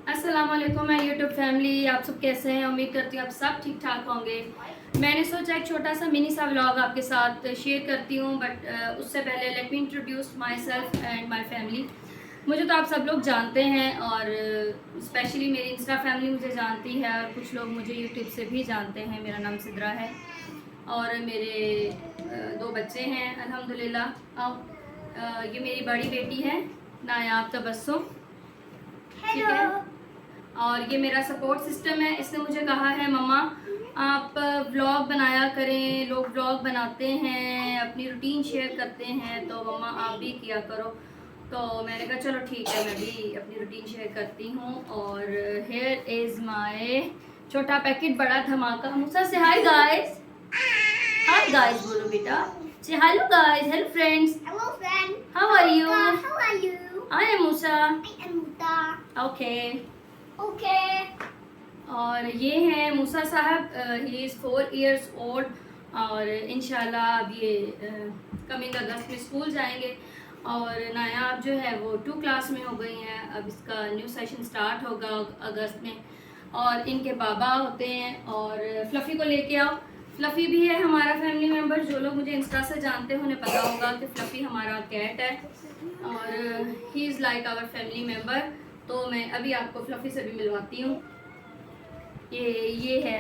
अस्सलाम वालेकुम मैं यूट्यूब फैमिली, आप सब कैसे हैं? उम्मीद करती हूँ आप सब ठीक ठाक होंगे। मैंने सोचा एक छोटा सा मिनी सा व्लॉग आपके साथ शेयर करती हूँ, बट उससे पहले let me introduce my self and my family. मुझे तो आप सब लोग जानते हैं और स्पेशली मेरी इंस्टा फैमिली मुझे जानती है और कुछ लोग मुझे यूट्यूब से भी जानते हैं। मेरा नाम सिद्रा है और मेरे दो बच्चे हैं अल्हम्दुलिल्लाह। ये मेरी बड़ी बेटी है नायाब तबस्सुम, ठीक है। और ये मेरा सपोर्ट सिस्टम है। इसने मुझे कहा है मम्मा आप व्लॉग बनाया करें, लोग व्लॉग बनाते हैं, अपनी रूटीन शेयर करते हैं, तो मम्मा आप भी किया करो। तो मैंने कहा चलो ठीक है, मैं भी अपनी रूटीन शेयर करती हूँ। और हेयर इज़ माय छोटा पैकेट बड़ा धमाका। मूसा से हाय गाइस, हाय गाइस बोलो बेटा, से hello guys, hello friends, Hello friend. How are you? How are you? I am Musa. I am Muta. Okay. Okay. और ये हैं मूसा साहब, ही इज़ 4 इयर्स ओल्ड और इंशाल्लाह अब ये कमिंग अगस्त में स्कूल जाएंगे। और नायाब जो है वो 2 क्लास में हो गई हैं। अब इसका न्यू सेशन स्टार्ट होगा अगस्त में। और इनके बाबा होते हैं और फ्लफ़ी को लेके आओ। फ्लफ़ी भी है हमारा फैमिली मेम्बर। जो लोग मुझे इंस्टा से जानते हैं उन्हें पता होगा कि फ्लफ़ी हमारा कैट है और he is like our family member. तो मैं अभी आपको फ्लफ़ी से भी मिलवाती हूँ। ये है,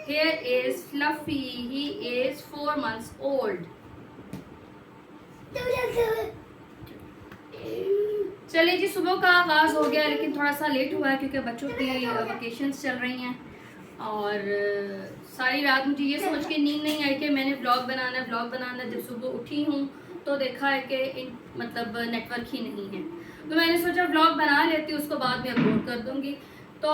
here is Fluffy, he is 4 months old। चलिए जी, सुबह का आगाज़ हो गया लेकिन थोड़ा सा लेट हुआ है क्योंकि बच्चों की वेकेशंस चल रही हैं। और सारी रात मुझे ये सोच के नींद नहीं आई कि मैंने व्लॉग बनाना। जब सुबह उठी हूँ तो देखा है कि मतलब नेटवर्क ही नहीं है, तो मैंने सोचा व्लॉग बना लेती हूँ, उसको बाद में अपलोड कर दूँगी। तो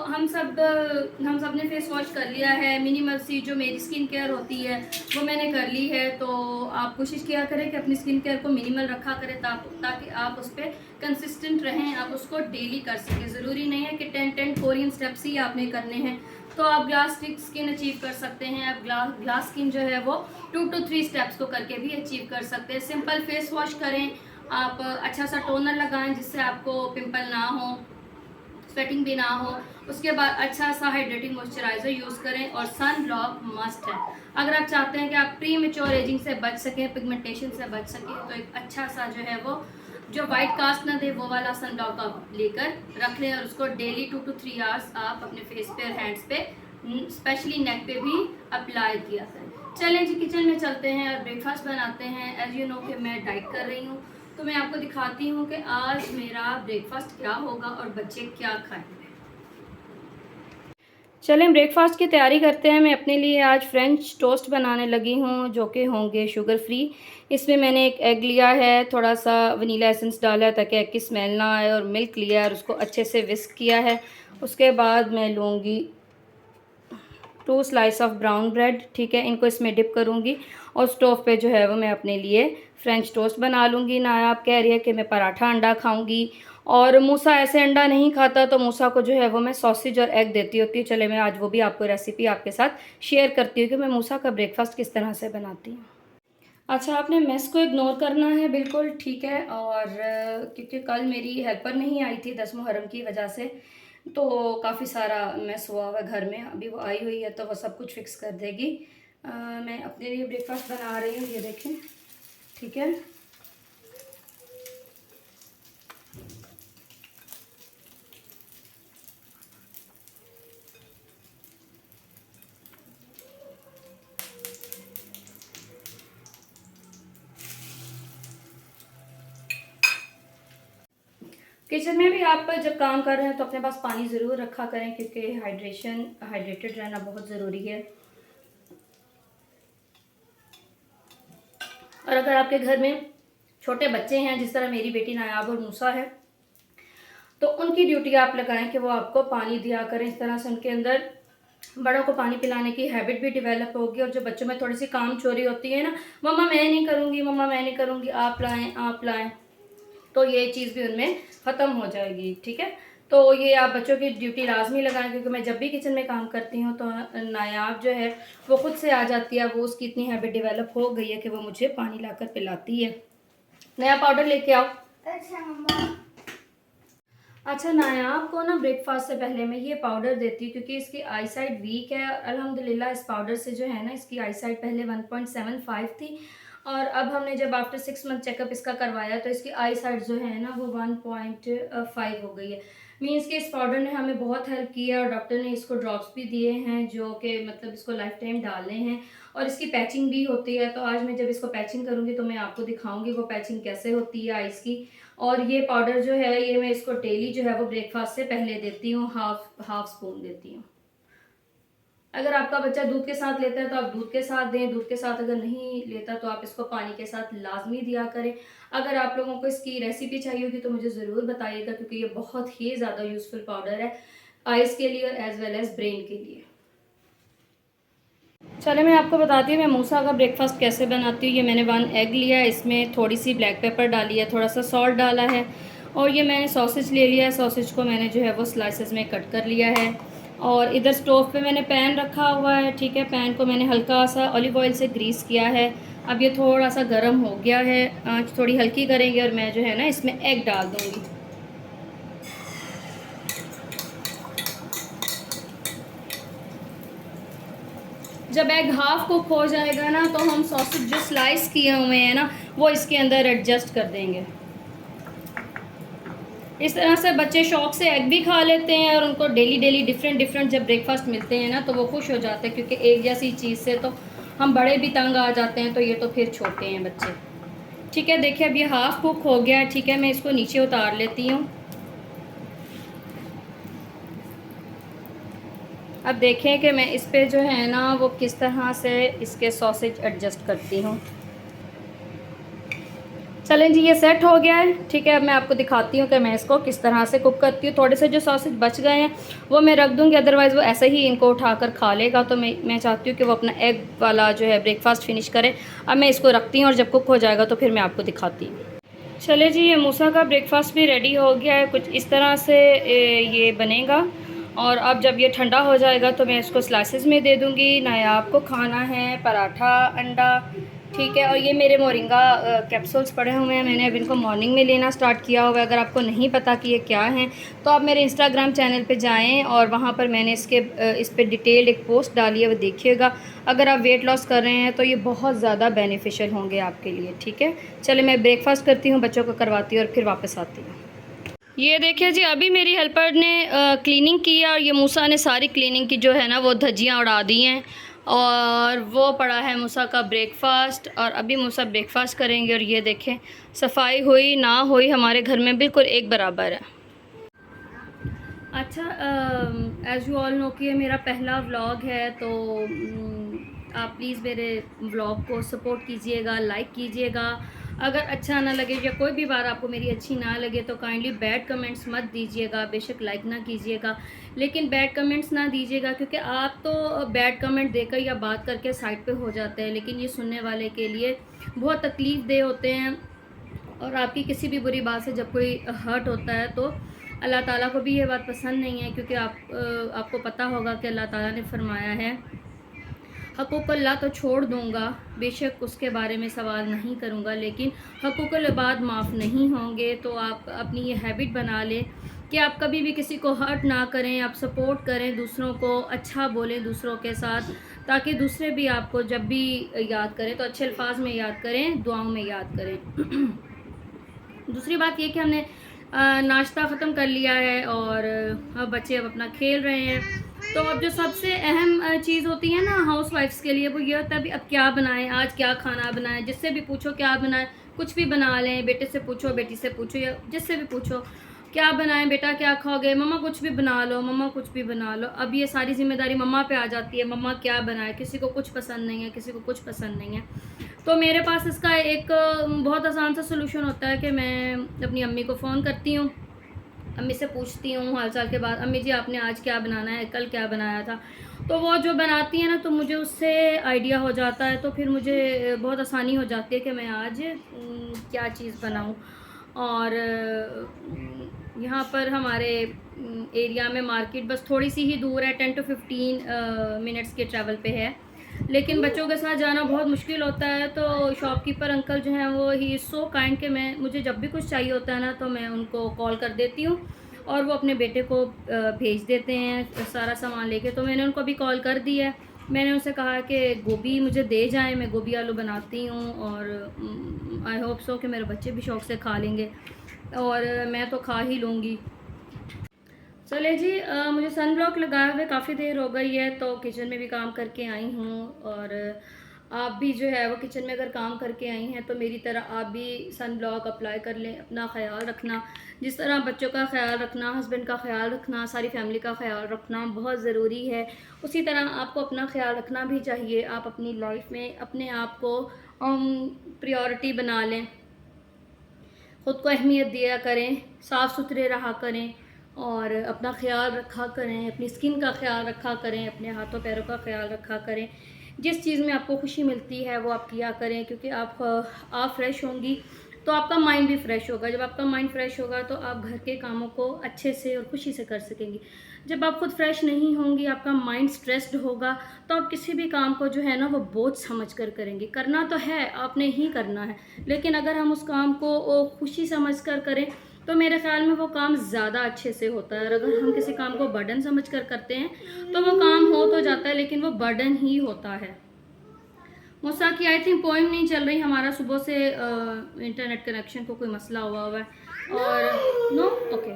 हम सब ने फेस वॉश कर लिया है। मिनिमल सी जो मेरी स्किन केयर होती है वो मैंने कर ली है। तो आप कोशिश किया करें कि अपनी स्किन केयर को मिनिमल रखा करें ताकि आप उस पर कंसिस्टेंट रहें, आप उसको डेली कर सकें। ज़रूरी नहीं है कि 10 कोरियन स्टेप्स ही आपने करने हैं, तो आप ग्लास स्किन अचीव कर सकते हैं। आप ग्लास स्किन जो है वो 2 to 3 स्टेप्स को करके भी अचीव कर सकते हैं। सिंपल फेस वॉश करें, आप अच्छा सा टोनर लगाएं जिससे आपको पिंपल ना हो, स्वेटिंग भी ना हो। उसके बाद अच्छा सा हाइड्रेटिंग मॉइस्चराइज़र यूज़ करें और सन ब्लॉक मस्ट है। अगर आप चाहते हैं कि आप प्री मेच्योर एजिंग से बच सकें, पिगमेंटेशन से बच सकें, तो एक अच्छा सा जो है वो जो वाइट कास्ट ना दे वो वाला सन ब्लॉक आप लेकर रख लें और उसको डेली 2 to 3 आवर्स आप अपने फेस पे और हैंड्स पे, स्पेशली नेक पे भी अप्लाई किया करें। चलें जी, किचन में चलते हैं और ब्रेकफास्ट बनाते हैं। एज यू नो कि मैं डाइट कर रही हूँ, तो मैं आपको दिखाती हूँ कि आज मेरा ब्रेकफास्ट क्या होगा और बच्चे क्या खाएंगे। चलें ब्रेकफास्ट की तैयारी करते हैं। मैं अपने लिए आज फ्रेंच टोस्ट बनाने लगी हूँ जो कि होंगे शुगर फ्री। इसमें मैंने एक एग लिया है, थोड़ा सा वनीला एसेंस डाला है ताकि एग की स्मेल ना आए, और मिल्क लिया है और उसको अच्छे से विस्क किया है। उसके बाद मैं लूँगी 2 स्लाइस ऑफ ब्राउन ब्रेड, ठीक है, इनको इसमें डिप करूँगी और स्टोव पे जो है वो मैं अपने लिए फ्रेंच टोस्ट बना लूँगी। नायाब कह रही है कि मैं पराठा अंडा खाऊँगी और मूसा ऐसे अंडा नहीं खाता, तो मूसा को जो है वो मैं सॉसेज और एग देती होती हूँ। चले मैं आज वो भी आपको रेसिपी आपके साथ शेयर करती हूँ कि मैं मूसा का ब्रेकफास्ट किस तरह से बनाती हूँ। अच्छा, आपने मेस को इग्नोर करना है, बिल्कुल ठीक है। और क्योंकि कल मेरी हेल्पर नहीं आई थी 10 मुहर्रम की वजह से, तो काफ़ी सारा मेस हुआ हुआ घर में। अभी वो आई हुई है तो वो सब कुछ फिक्स कर देगी। मैं अपने लिए ब्रेकफास्ट बना रही हूँ, ये देखें, ठीक है। किचन में भी आप जब काम कर रहे हैं तो अपने पास पानी ज़रूर रखा करें क्योंकि हाइड्रेटेड रहना बहुत ज़रूरी है। और अगर आपके घर में छोटे बच्चे हैं जिस तरह मेरी बेटी नायाब और मूसा है, तो उनकी ड्यूटी आप लगाएं कि वो आपको पानी दिया करें। इस तरह से उनके अंदर बड़ों को पानी पिलाने की हैबिट भी डेवलप होगी। और जो बच्चों में थोड़ी सी काम चोरी होती है ना, मम्मा मैं नहीं करूँगी, मम्मा मैं नहीं करूँगी, आप लाएं, तो ये चीज़ भी उनमें ख़त्म हो जाएगी, ठीक है। तो ये आप बच्चों की ड्यूटी लाजमी लगाएं क्योंकि मैं जब भी किचन में काम करती हूँ तो नायाब जो है वो खुद से आ जाती है। वो उसकी इतनी हैबिट डेवलप हो गई है कि वो मुझे पानी लाकर पिलाती है। नया पाउडर लेके आओ। अच्छा मम्मा। अच्छा नायाब को ना ब्रेकफास्ट से पहले मैं ये पाउडर देती हूँ क्योंकि इसकी आई साइट वीक है। अल्हम्दुलिल्लाह इस पाउडर से जो है ना इसकी आई साइट पहले 1.75 थी और अब हमने जब आफ्टर 6 मंथ चेकअप इसका करवाया तो इसकी आई साइट जो है ना वो 1.5 हो गई है। मीन्स कि इस पाउडर ने हमें बहुत हेल्प की है और डॉक्टर ने इसको ड्रॉप्स भी दिए हैं जो कि मतलब इसको लाइफ टाइम डालने हैं और इसकी पैचिंग भी होती है। तो आज मैं जब इसको पैचिंग करूँगी तो मैं आपको दिखाऊंगी वो पैचिंग कैसे होती है आइस की। और ये पाउडर जो है ये मैं इसको डेली जो है वो ब्रेकफास्ट से पहले देती हूँ, हाफ स्पून देती हूँ। अगर आपका बच्चा दूध के साथ लेता है तो आप दूध के साथ दें, दूध के साथ अगर नहीं लेता तो आप इसको पानी के साथ लाजमी दिया करें। अगर आप लोगों को इसकी रेसिपी चाहिए होगी तो मुझे ज़रूर बताइएगा क्योंकि ये बहुत ही ज़्यादा यूज़फुल पाउडर है आइस के लिए और एज वेल एज ब्रेन के लिए। चले मैं आपको बताती हूँ मैं मूसा का ब्रेकफास्ट कैसे बनाती हूँ। ये मैंने 1 एग लिया है, इसमें थोड़ी सी ब्लैक पेपर डाली है, थोड़ा सा सॉल्ट डाला है और ये मैंने सॉसेज ले लिया है। सॉसेज को मैंने जो है वो स्लाइसेस में कट कर लिया है और इधर स्टोव पे मैंने पैन रखा हुआ है। ठीक है, पैन को मैंने हल्का सा ऑलिव ऑयल से ग्रीस किया है। अब ये थोड़ा सा गर्म हो गया है, आँच थोड़ी हल्की करेंगे और मैं जो है ना इसमें एग डाल दूँगी। जब एग हाफ कुक हो जाएगा ना तो हम सॉसेज जो स्लाइस किए हुए हैं ना वो इसके अंदर एडजस्ट कर देंगे। इस तरह से बच्चे शौक से एग भी खा लेते हैं और उनको डेली डेली डिफरेंट जब ब्रेकफास्ट मिलते हैं ना तो वो खुश हो जाते हैं क्योंकि एक जैसी चीज़ से तो हम बड़े भी तंग आ जाते हैं, तो ये तो फिर छोटे हैं बच्चे। ठीक है, देखिए अब ये हाफ कुक हो गया है। ठीक है, मैं इसको नीचे उतार लेती हूँ। अब देखें कि मैं इस पे जो है ना वो किस तरह से इसके सॉसेज एडजस्ट करती हूँ। चलें जी, ये सेट हो गया है। ठीक है, अब मैं आपको दिखाती हूँ कि मैं इसको किस तरह से कुक करती हूँ। थोड़े से जो सॉसेज बच गए हैं वो मैं रख दूँगी, अदरवाइज़ वो ऐसे ही इनको उठाकर खा लेगा। तो मैं चाहती हूँ कि वो अपना एग वाला जो है ब्रेकफास्ट फिनिश करे। अब मैं इसको रखती हूँ और जब कुक हो जाएगा तो फिर मैं आपको दिखाती हूँ। चले जी, ये मूसा का ब्रेकफास्ट भी रेडी हो गया है। कुछ इस तरह से ये बनेगा और अब जब ये ठंडा हो जाएगा तो मैं इसको स्लाइसेस में दे दूँगी। नायाब को खाना है पराठा, अंडा। ठीक है, और ये मेरे मोरिंगा कैप्सूल्स पड़े हुए हैं, मैंने अब इनको मॉर्निंग में लेना स्टार्ट किया हुआ है। अगर आपको नहीं पता कि ये क्या हैं तो आप मेरे इंस्टाग्राम चैनल पे जाएं और वहाँ पर मैंने इस पर डिटेल्ड एक पोस्ट डाली है, वो देखिएगा। अगर आप वेट लॉस कर रहे हैं तो ये बहुत ज़्यादा बेनिफिशियल होंगे आपके लिए। ठीक है, चले मैं ब्रेकफास्ट करती हूँ, बच्चों को करवाती हूँ और फिर वापस आती हूँ। ये देखिए जी, अभी मेरी हेल्पर ने क्लीनिंग की और ये मूसा ने सारी क्लीनिंग की जो है ना वो धज्जियाँ उड़ा दी हैं और वो पड़ा है मूसा का ब्रेकफास्ट। और अभी मूसा ब्रेकफास्ट करेंगे और ये देखें सफाई हुई ना हुई हमारे घर में बिल्कुल एक बराबर है। अच्छा, एज़ यू ऑल नो कि ये मेरा पहला व्लॉग है तो आप प्लीज़ मेरे व्लॉग को सपोर्ट कीजिएगा, लाइक कीजिएगा। अगर अच्छा ना लगे या कोई भी बात आपको मेरी अच्छी ना लगे तो काइंडली बैड कमेंट्स मत दीजिएगा। बेशक लाइक ना कीजिएगा लेकिन बैड कमेंट्स ना दीजिएगा क्योंकि आप तो बैड कमेंट देकर या बात करके साइड पे हो जाते हैं, लेकिन ये सुनने वाले के लिए बहुत तकलीफ़ दे होते हैं। और आपकी किसी भी बुरी बात से जब कोई हर्ट होता है तो अल्लाह ताला को भी ये बात पसंद नहीं है क्योंकि आपको पता होगा कि अल्लाह ताला ने फरमाया है हकूक़ुल अल्लाह तो छोड़ दूँगा, बेशक उसके बारे में सवाल नहीं करूँगा, लेकिन हकूक़ुल इबाद माफ़ नहीं होंगे। तो आप अपनी ये हैबिट बना लें कि आप कभी भी किसी को हर्ट ना करें, आप सपोर्ट करें, दूसरों को अच्छा बोलें दूसरों के साथ, ताकि दूसरे भी आपको जब भी याद करें तो अच्छे अल्फाज में याद करें, दुआओं में याद करें। दूसरी बात ये कि हमने नाश्ता ख़त्म कर लिया है और अब बच्चे अब अपना खेल रहे हैं। तो अब जो सबसे अहम चीज़ होती है ना हाउस वाइफ्स के लिए वो ये होता है भी अब क्या बनाएं, आज क्या खाना बनाएं। जिससे भी पूछो क्या बनाएं, कुछ भी बना लें। बेटे से पूछो, बेटी से पूछो या जिससे भी पूछो क्या बनाएं बेटा, क्या खाओगे, मम्मा कुछ भी बना लो, मम्मा कुछ भी बना लो। अब ये सारी जिम्मेदारी मम्मा पे आ जाती है, मम्मा क्या बनाए। किसी को कुछ पसंद नहीं है, किसी को कुछ पसंद नहीं है। तो मेरे पास इसका एक बहुत आसान सा सलूशन होता है कि मैं अपनी अम्मी को फ़ोन करती हूँ, अम्मी से पूछती हूँ हाल चाल के बाद, अम्मी जी आपने आज क्या बनाना है, कल क्या बनाया था। तो वो जो बनाती है ना तो मुझे उससे आइडिया हो जाता है, तो फिर मुझे बहुत आसानी हो जाती है कि मैं आज क्या चीज़ बनाऊँ। और यहाँ पर हमारे एरिया में मार्केट बस थोड़ी सी ही दूर है, 10 to 15 मिनट्स के ट्रैवल पे है, लेकिन बच्चों के साथ जाना बहुत मुश्किल होता है। तो शॉपकीपर अंकल जो हैं वो ही सो काइंड के मुझे जब भी कुछ चाहिए होता है ना तो मैं उनको कॉल कर देती हूँ और वो अपने बेटे को भेज देते हैं सारा सामान लेके। तो मैंने उनको अभी कॉल कर दिया है, मैंने उनसे कहा कि गोभी मुझे दे जाएं, मैं गोभी आलू बनाती हूँ और आई होप सो कि मेरे बच्चे भी शौक़ से खा लेंगे और मैं तो खा ही लूँगी। चले जी, मुझे सन ब्लॉक लगाए हुए काफ़ी देर हो गई है, तो किचन में भी काम करके आई हूँ और आप भी जो है वो किचन में अगर काम करके आई हैं तो मेरी तरह आप भी सन ब्लॉक अप्लाई कर लें। अपना ख्याल रखना, जिस तरह बच्चों का ख्याल रखना, हस्बैंड का ख्याल रखना, सारी फैमिली का ख्याल रखना बहुत ज़रूरी है, उसी तरह आपको अपना ख्याल रखना भी चाहिए। आप अपनी लाइफ में अपने आप को प्रायोरिटी बना लें, ख़ुद को अहमियत दिया करें, साफ़ सुथरे रहा करें और अपना ख़्याल रखा करें, अपनी स्किन का ख़्याल रखा करें, अपने हाथों पैरों का ख़्याल रखा करें। जिस चीज़ में आपको खुशी मिलती है वो आप किया करें, क्योंकि आप फ्रेश होंगी तो आपका माइंड भी फ्रेश होगा। जब आपका माइंड फ्रेश होगा तो आप घर के कामों को अच्छे से और खुशी से कर सकेंगी। जब आप खुद फ्रेश नहीं होंगी, आपका माइंड स्ट्रेस्ड होगा, तो आप किसी भी काम को जो है ना वो बोझ समझ कर करेंगे। करना तो है, आपने ही करना है, लेकिन अगर हम उस काम को खुशी समझ कर करें तो मेरे ख़्याल में वो काम ज़्यादा अच्छे से होता है। और अगर हम किसी काम को बर्डन समझ कर करते हैं तो वो काम हो तो जाता है लेकिन वो बर्डन ही होता है। मूसा की आई थिंक पॉइंट नहीं चल रही, हमारा सुबह से इंटरनेट कनेक्शन को कोई मसला हुआ है और नो ओके।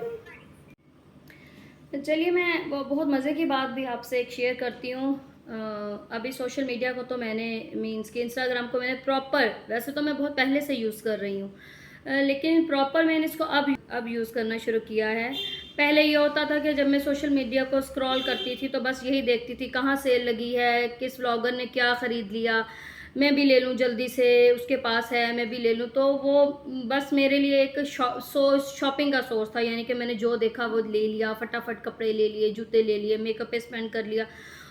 चलिए, मैं बहुत मज़े की बात भी आपसे एक शेयर करती हूँ। अभी सोशल मीडिया को तो मैंने मीन्स कि इंस्टाग्राम को मैंने प्रॉपर, वैसे तो मैं बहुत पहले से यूज़ कर रही हूँ, लेकिन प्रॉपर मैंने इसको अब यूज़ करना शुरू किया है। पहले ये होता था कि जब मैं सोशल मीडिया को स्क्रॉल करती थी तो बस यही देखती थी कहाँ सेल लगी है, किस व्लॉगर ने क्या ख़रीद लिया, मैं भी ले लूँ जल्दी से, उसके पास है मैं भी ले लूँ। तो वो बस मेरे लिए एक शॉपिंग का सोर्स था, यानी कि मैंने जो देखा वो ले लिया, फटाफट कपड़े ले लिए, जूते ले लिए, मेकअप पे स्पेंड कर लिया।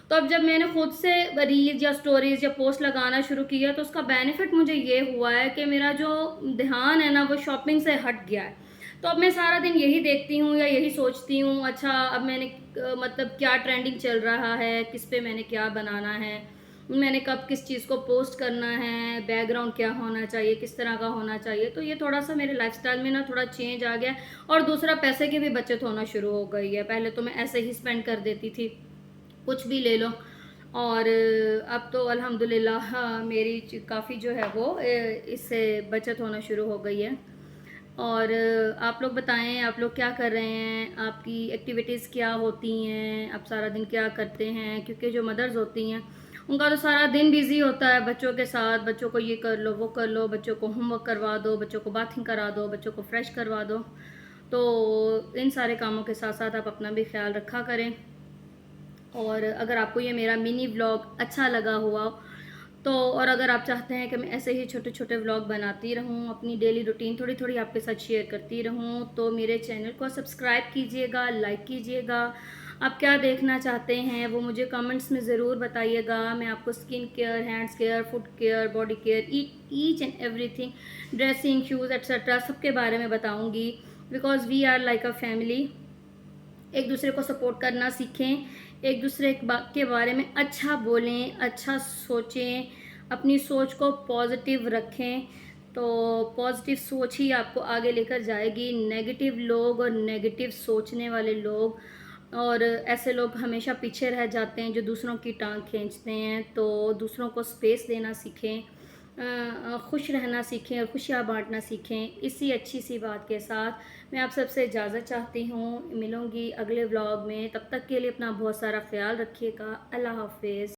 तो अब जब मैंने खुद से रील्स या स्टोरीज़ या पोस्ट लगाना शुरू किया तो उसका बेनिफिट मुझे ये हुआ है कि मेरा जो ध्यान है ना वो शॉपिंग से हट गया है। तो अब मैं सारा दिन यही देखती हूँ या यही सोचती हूँ, अच्छा अब मैंने मतलब क्या ट्रेंडिंग चल रहा है, किस पे मैंने क्या बनाना है, मैंने कब किस चीज़ को पोस्ट करना है, बैकग्राउंड क्या होना चाहिए, किस तरह का होना चाहिए। तो ये थोड़ा सा मेरे लाइफस्टाइल में ना थोड़ा चेंज आ गया और दूसरा पैसे की भी बचत होना शुरू हो गई है। पहले तो मैं ऐसे ही स्पेंड कर देती थी, कुछ भी ले लो, और अब तो अल्हम्दुलिल्लाह मेरी काफ़ी जो है वो इससे बचत होना शुरू हो गई है। और आप लोग बताएं, आप लोग क्या कर रहे हैं, आपकी एक्टिविटीज़ क्या होती हैं, आप सारा दिन क्या करते हैं? क्योंकि जो मदर्स होती हैं उनका तो सारा दिन बिज़ी होता है बच्चों के साथ, बच्चों को ये कर लो, वो कर लो, बच्चों को होमवर्क करवा दो, बच्चों को बाथिंग करा दो, बच्चों को फ्रेश करवा दो। तो इन सारे कामों के साथ साथ आप अपना भी ख्याल रखा करें। और अगर आपको ये मेरा मिनी व्लॉग अच्छा लगा हुआ तो, और अगर आप चाहते हैं कि मैं ऐसे ही छोटे छोटे व्लॉग बनाती रहूं, अपनी डेली रूटीन थोड़ी थोड़ी आपके साथ शेयर करती रहूं, तो मेरे चैनल को सब्सक्राइब कीजिएगा, लाइक कीजिएगा। आप क्या देखना चाहते हैं वो मुझे कमेंट्स में ज़रूर बताइएगा। मैं आपको skin care, hands care, foot care, body care, each and everything, dressing, shoes etcetera सबके बारे में बताऊँगी, because we are like a family. एक दूसरे को सपोर्ट करना सीखें, एक दूसरे के बारे में अच्छा बोलें, अच्छा सोचें, अपनी सोच को पॉजिटिव रखें, तो पॉजिटिव सोच ही आपको आगे लेकर जाएगी। नेगेटिव लोग और नेगेटिव सोचने वाले लोग और ऐसे लोग हमेशा पीछे रह जाते हैं जो दूसरों की टांग खींचते हैं। तो दूसरों को स्पेस देना सीखें, खुश रहना सीखें और खुशियाँ बांटना सीखें। इसी अच्छी सी बात के साथ मैं आप सबसे इजाज़त चाहती हूँ, मिलूँगी अगले व्लॉग में। तब तक के लिए अपना बहुत सारा ख्याल रखिएगा। अल्लाह हाफ़िज़।